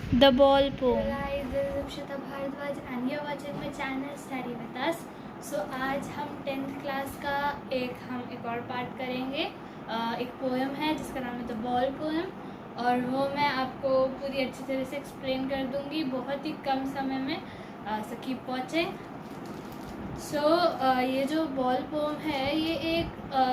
The Ball Poem. Guys, this is Akshita Bharadwaj and you're watching my channel Study with us. So आज हम 10th class का एक और part करेंगे। एक पोएम है जिसका नाम है द बॉल पोएम और वो मैं आपको पूरी अच्छी तरह से एक्सप्लेन कर दूंगी बहुत ही कम समय में। So keep watching. सो ये जो बॉल पोएम है ये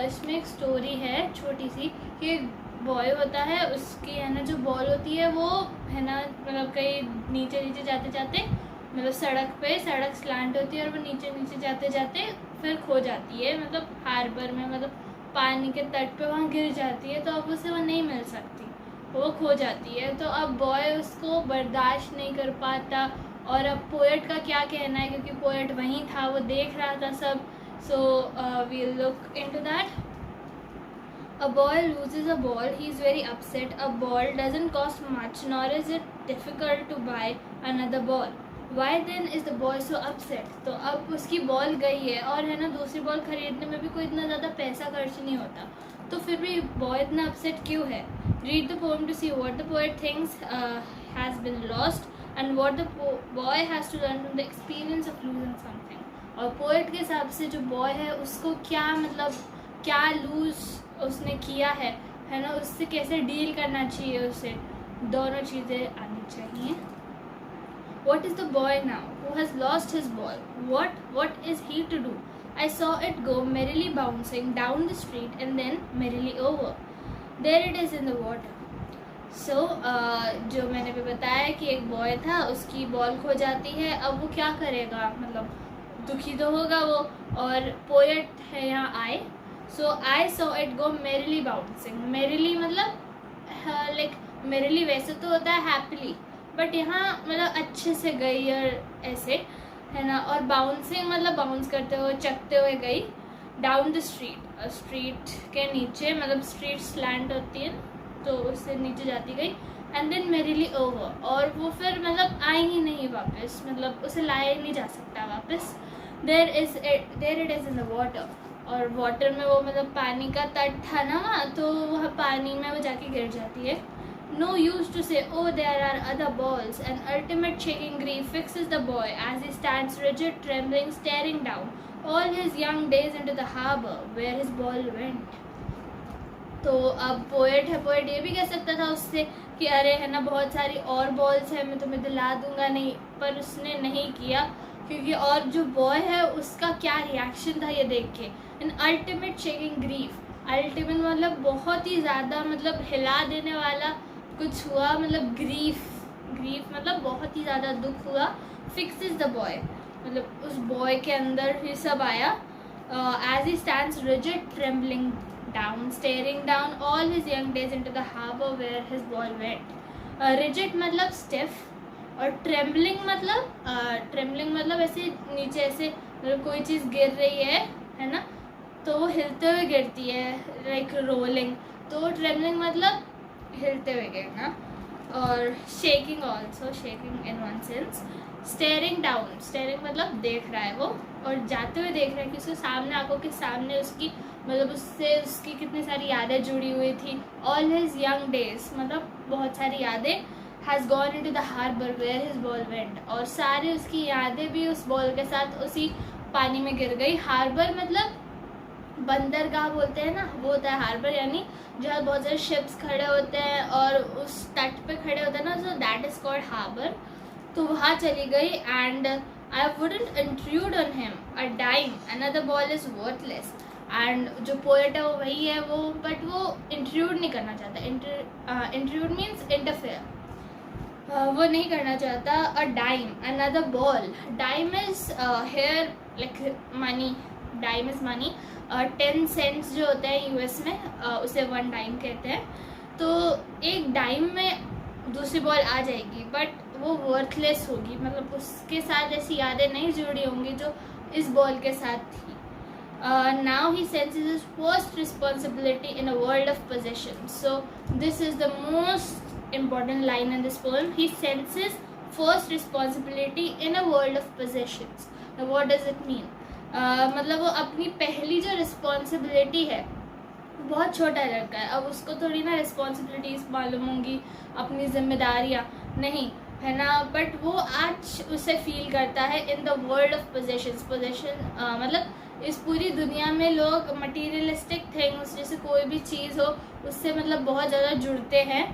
इसमें एक स्टोरी है छोटी सी कि बॉय होता है, उसकी है ना जो बॉल होती है वो है ना मतलब कहीं नीचे नीचे जाते जाते मतलब सड़क स्लांट होती है और वो नीचे नीचे जाते जाते फिर खो जाती है, मतलब हार्बर में, मतलब पानी के तट पे वहाँ गिर जाती है। तो अब उसे वो नहीं मिल सकती, वो खो जाती है। तो अब बॉय उसको बर्दाश्त नहीं कर पाता और अब पोएट का क्या कहना है, क्योंकि पोएट वहीं था, वो देख रहा था सब। So we'll look into that. A boy loses a ball, he is very upset. A ball doesn't cost much, nor is it difficult to buy another ball. Why then is the boy so upset? तो अब उसकी ball गई है और है ना दूसरी ball खरीदने में भी कोई इतना ज़्यादा पैसा खर्च नहीं होता, तो फिर भी बॉय इतना अपसेट क्यों है? Read the poem to see what the poet thinks has been lost and what the boy has to learn from the experience of losing something. और पोएट के हिसाब से जो बॉय है उसको क्या मतलब क्या लूज उसने किया है ना, उससे कैसे डील करना चाहिए, उसे दोनों चीज़ें आनी चाहिए। What is the boy now who has lost his ball? What is he to do? I saw it go merrily bouncing down the street and then merrily over. There it is in the water. So जो मैंने भी बताया कि एक boy था, उसकी ball खो जाती है, अब वो क्या करेगा, मतलब दुखी तो होगा वो। और पोएट है यहाँ आए। So I saw it go merrily bouncing. Merrily मतलब लाइक मेरिली वैसे तो होता है हैप्पीली, बट यहाँ मतलब अच्छे से गई और ऐसे है ना। और बाउंसिंग मतलब बाउंस करते हुए चकते हुए गई डाउन द स्ट्रीट, स्ट्रीट के नीचे, मतलब स्ट्रीट स्लैंट होती है तो उससे नीचे जाती गई। एंड देन मेरिली ओवर, और वो फिर मतलब आई ही नहीं वापस, मतलब उसे लाया ही नहीं जा सकता वापस। There it is in the water, और वाटर में वो मतलब पानी का तट था ना वहाँ, तो वह पानी में वो जाके गिर जाती है। No use to say O there are other balls, an ultimate shaking grief fixes the boy as he stands rigid trembling staring down all his young days into the harbour where his ball went. तो अब poet है, poet ये भी कह सकता था उससे कि अरे है ना बहुत सारी और बॉल्स है, मैं तुम्हें दिला दूंगा, नहीं, पर उसने नहीं किया, क्योंकि और जो बॉय है उसका क्या रिएक्शन था ये देख के। N ultimate shaking grief, ultimate मतलब बहुत ही ज़्यादा मतलब हिला देने वाला कुछ हुआ, मतलब ग्रीफ मतलब बहुत ही ज़्यादा दुख हुआ। फिक्सेस द बॉय मतलब उस बॉय के अंदर ही सब आया। As he stands rigid trembling down staring down all his young days into the harbour where his ball went. Rigid मतलब स्टिफ, और ट्रेम्बलिंग मतलब ऐसे नीचे ऐसे मतलब कोई चीज़ गिर रही है ना, तो वो हिलते हुए गिरती है, लाइक रोलिंग, तो ट्रेम्बलिंग मतलब हिलते हुए गिरना। और shaking also, shaking in one sense. Steering down, steering मतलब देख रहा है वो, और जाते हुए देख रहा है कि उसके सामने, आंखों के सामने उसकी मतलब उससे उसकी कितनी सारी यादें जुड़ी हुई थी। ऑल हिज यंग डेज मतलब बहुत सारी यादें। Has gone into the harbour where his ball went, और सारी उसकी यादें भी उस बॉल के साथ उसी पानी में गिर गई। हार्बर मतलब बंदरगाह बोलते हैं ना, वो होता है हार्बर, यानी जहाँ बहुत सारे शिप्स खड़े होते हैं और उस तट पे खड़े होते हैं ना, so that is called harbour. तो वहाँ चली गई। And I wouldn't intrude on him a dime, another ball is worthless. And जो पोएट है वो वही है वो, बट वो इंट्रूड नहीं करना चाहता। इंट्रूड मीन्स इंटरफेयर, वो नहीं करना चाहता। A dime, another ball, dime is here like money, dime is money. 10 cents जो होते हैं यूएस में, उसे 1 डाइम कहते हैं। तो एक डाइम में दूसरी बॉल आ जाएगी, बट वो वर्थलेस होगी, मतलब उसके साथ ऐसी यादें नहीं जुड़ी होंगी जो इस बॉल के साथ थी। Now he senses his first responsibility in a world of possession. So this is the most important line in this poem. He senses first responsibility in a world of possessions. Now what does it mean? मतलब वो अपनी पहली जो responsibility है, बहुत छोटा लड़का है, अब उसको थोड़ी ना रिस्पॉन्सिबिलिटीज़ मालूम होंगी, अपनी जिम्मेदारियाँ नहीं, है ना, बट वो आज उसे फील करता है in the world of possession मतलब इस पूरी दुनिया में लोग मटीरियलिस्टिक थिंग्स जैसे कोई भी चीज़ हो उससे मतलब बहुत ज़्यादा जुड़ते हैं,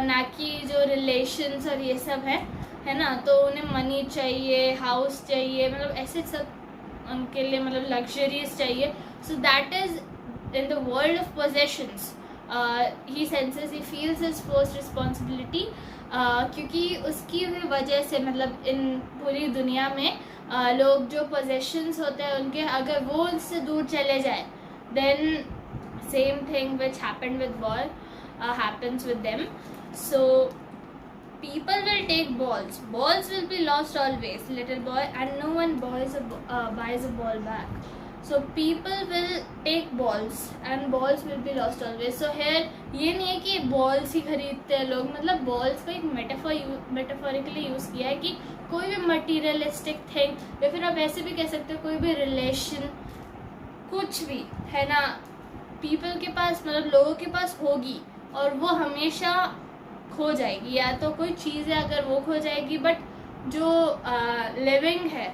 ना कि जो रिलेशंस और ये सब है ना। तो उन्हें मनी चाहिए, हाउस चाहिए, मतलब ऐसे सब उनके लिए मतलब लग्जरीज चाहिए। सो that is in the world of possessions he senses he feels his first responsibility, क्योंकि उसकी वजह से मतलब इन पूरी दुनिया में लोग जो पोजेशंस होते हैं उनके, अगर वो उससे दूर चले जाए then same thing which happened with ball happens with them. So people will take balls will be lost always, little boy, and no one buys a ball back. So people will take balls and balls will be lost always. So here ये नहीं है कि balls ही खरीदते हैं लोग, मतलब balls को एक मेटाफोरिकली यूज़ किया है कि कोई भी मटीरियलिस्टिक थिंग, या फिर आप ऐसे भी कह सकते हो कोई भी रिलेशन, कुछ भी है ना, पीपल के पास मतलब लोगों के पास होगी और वो हमेशा खो जाएगी, या तो कोई चीज़ है अगर वो खो जाएगी, बट जो लिविंग है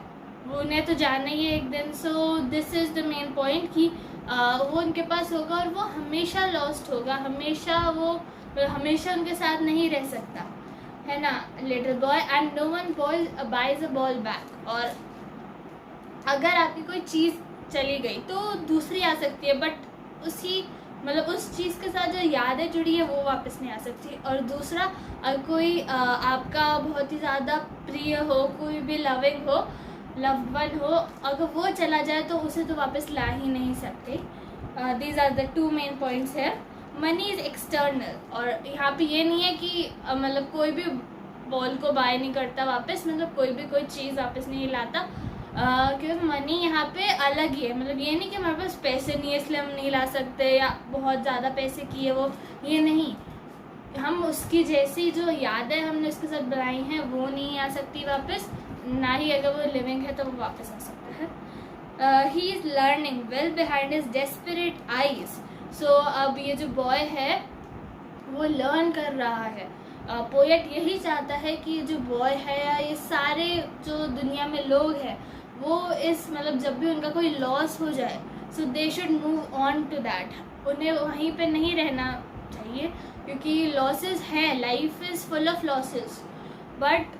वो उन्हें तो जाना ही है एक दिन। So this is the main point कि वो उनके पास होगा और वो हमेशा लॉस्ट होगा, हमेशा वो हमेशा उनके साथ नहीं रह सकता, है ना, little boy, and no one buys a ball back. और अगर आपकी कोई चीज़ चली गई तो दूसरी आ सकती है, बट उसी मतलब उस चीज़ के साथ जो यादें जुड़ी है वो वापस नहीं आ सकती। और दूसरा, अगर कोई आपका बहुत ही ज़्यादा प्रिय हो, कोई भी लविंग हो, लव्ड वन हो, अगर वो चला जाए तो उसे तो वापस ला ही नहीं सकते। These are the two main points है। मनी इज़ एक्सटर्नल, और यहाँ पे ये नहीं है कि मतलब कोई भी बॉल को बाय नहीं करता वापस, मतलब कोई भी कोई चीज़ वापस नहीं लाता, क्योंकि मनी यहाँ पे अलग ही है। मतलब ये नहीं कि हमारे पास पैसे नहीं है इसलिए हम नहीं ला सकते, या बहुत ज़्यादा पैसे की है वो, ये नहीं, हम उसकी जैसी जो यादें हमने उसके साथ बनाई हैं वो नहीं आ सकती वापस, ना ही अगर वो लिविंग है तो वो वापस आ सकता है। He is learning well behind his desperate eyes. So अब ये जो बॉय है वो लर्न कर रहा है। पोएट यही चाहता है कि जो बॉय है या ये सारे जो दुनिया में लोग हैं वो इस मतलब जब भी उनका कोई लॉस हो जाए, so they should move on to that, उन्हें वहीं पे नहीं रहना चाहिए, क्योंकि लॉसेस हैं, life is full of losses, but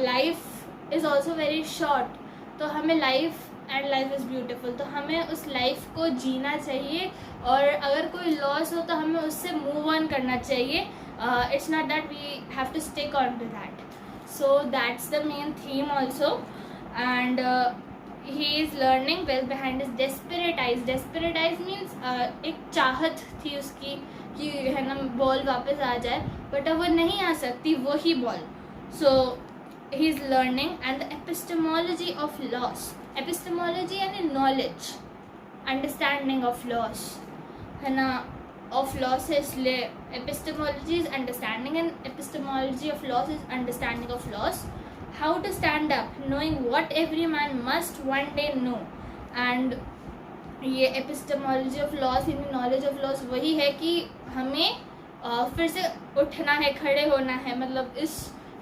life is also very short. तो हमें लाइफ इज़ ब्यूटीफुल, तो हमें उस लाइफ को जीना चाहिए, और अगर कोई लॉस हो तो हमें उससे मूव ऑन करना चाहिए। It's not that we have to stick on to that. So that's the main theme also. And he is learning well behind his desperate eyes. Desperate eyes means एक चाहत थी उसकी कि है ना बॉल वापस आ जाए, बट अब वो नहीं आ सकती वही ball. So he is learning, and the epistemology of loss. Epistemology यानी knowledge, understanding of loss, है ना, of loss is epistemology is understanding, and epistemology of loss is understanding of loss. How to stand up, knowing what every man must one day know. And ये epistemology of loss यानी knowledge of loss वही है कि हमें फिर से उठना है, खड़े होना है, मतलब इस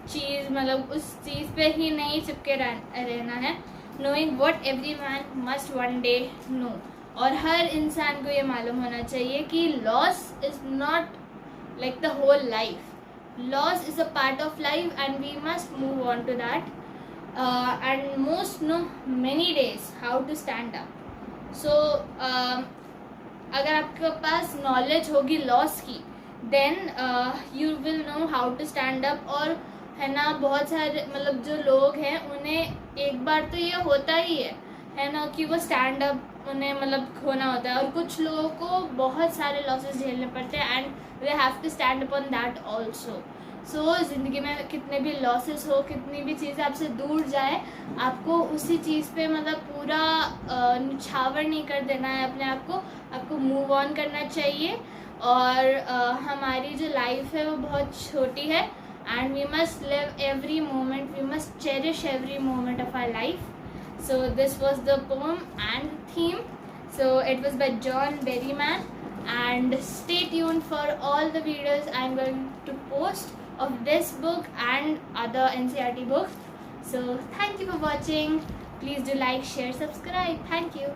चीज़ मतलब उस चीज़ पे ही नहीं चिपके रहना है। knowing what every man must one day know, और हर इंसान को ये मालूम होना चाहिए कि loss is not like the whole life, loss is a part of life and we must move on to that, and most know many days how to stand up. So अगर आपके पास नॉलेज होगी loss की, then you will know how to stand up. और है ना, बहुत सारे मतलब जो लोग हैं उन्हें एक बार तो ये होता ही है ना, कि वो स्टैंड अप उन्हें मतलब खोना होता है, और कुछ लोगों को बहुत सारे लॉसेस झेलने पड़ते हैं and they have to stand up on that also. So ज़िंदगी में कितने भी लॉसेस हो, कितनी भी चीज़ें आपसे दूर जाए, आपको उसी चीज़ पे मतलब पूरा निछावर नहीं कर देना है अपने आप को, आपको मूव ऑन करना चाहिए। और हमारी जो लाइफ है वो बहुत छोटी है, and we must live every moment, we must cherish every moment of our life. So this was the poem and theme. So it was by John Berryman, and stay tuned for all the videos I'm going to post of this book and other NCERT books. So thank you for watching. Please do like, share, subscribe. Thank you.